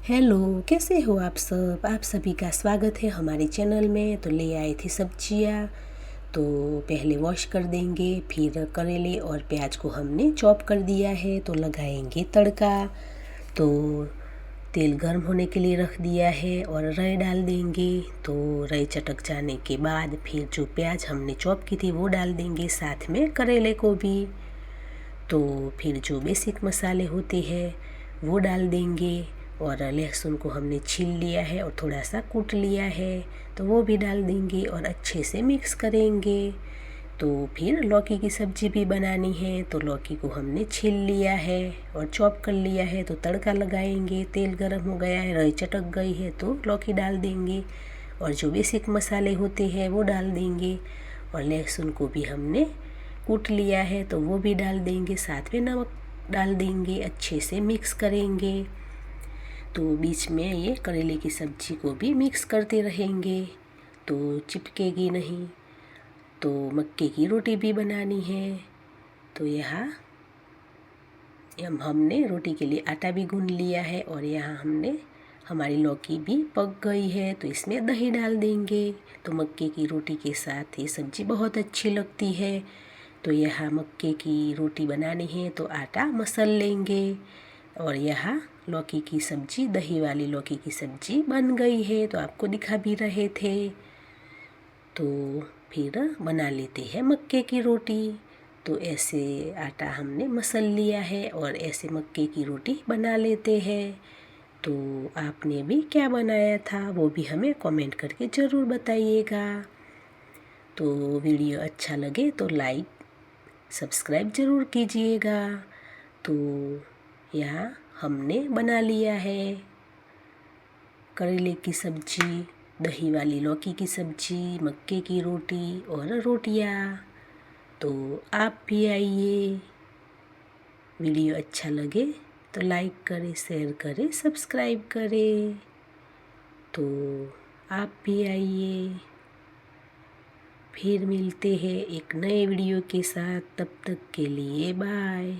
Hello, कैसे हो आप सब? आप सभी का स्वागत है हमारे चैनल में। तो ले आए थे सब्जियां। तो पहले वॉश कर देंगे, फिर करेले और प्याज को हमने चॉप कर दिया है। तो लगाएंगे तड़का। तो तेल गर्म होने के लिए रख दिया है और राई डाल देंगे। तो राई चटक जाने के बाद फिर जो प्याज हमने चॉप की थी वो डाल देंगे, साथ में करेले को भी। तो फिर जो बेसिक मसाले होते हैं वो डाल देंगे। और लहसुन को हमने छील लिया है और थोड़ा सा कूट लिया है, तो वो भी डाल देंगे और अच्छे से मिक्स करेंगे। तो फिर लौकी की सब्ज़ी भी बनानी है, तो लौकी को हमने छील लिया है और चॉप कर लिया है। तो तड़का लगाएंगे, तेल गर्म हो गया है, राई चटक गई है तो लौकी डाल देंगे और जो बेसिक मसाले होते हैं वो डाल देंगे। और लहसुन को भी हमने कूट लिया है तो वो भी डाल देंगे, साथ में नमक डाल देंगे, अच्छे से मिक्स करेंगे। तो बीच में ये करेले की सब्ज़ी को भी मिक्स करते रहेंगे तो चिपकेगी नहीं। तो मक्के की रोटी भी बनानी है। तो यहाँ हमने रोटी के लिए आटा भी गूंद लिया है और यहाँ हमने हमारी लौकी भी पक गई है, तो इसमें दही डाल देंगे। तो मक्के की रोटी के साथ ये सब्ज़ी बहुत अच्छी लगती है। तो यहाँ मक्के की रोटी बनानी है तो आटा मसल लेंगे। और यहाँ लौकी की सब्ज़ी, दही वाली लौकी की सब्ज़ी बन गई है, तो आपको दिखा भी रहे थे। तो फिर बना लेते हैं मक्के की रोटी। तो ऐसे आटा हमने मसल लिया है और ऐसे मक्के की रोटी बना लेते हैं। तो आपने भी क्या बनाया था वो भी हमें कमेंट करके ज़रूर बताइएगा। तो वीडियो अच्छा लगे तो लाइक सब्सक्राइब ज़रूर कीजिएगा। तो यहाँ हमने बना लिया है करेले की सब्ज़ी, दही वाली लौकी की सब्ज़ी, मक्के की रोटी और रोटियाँ। तो आप भी आइए। वीडियो अच्छा लगे तो लाइक करें, शेयर करें, सब्सक्राइब करें। तो आप भी आइए। फिर मिलते हैं एक नए वीडियो के साथ, तब तक के लिए बाय।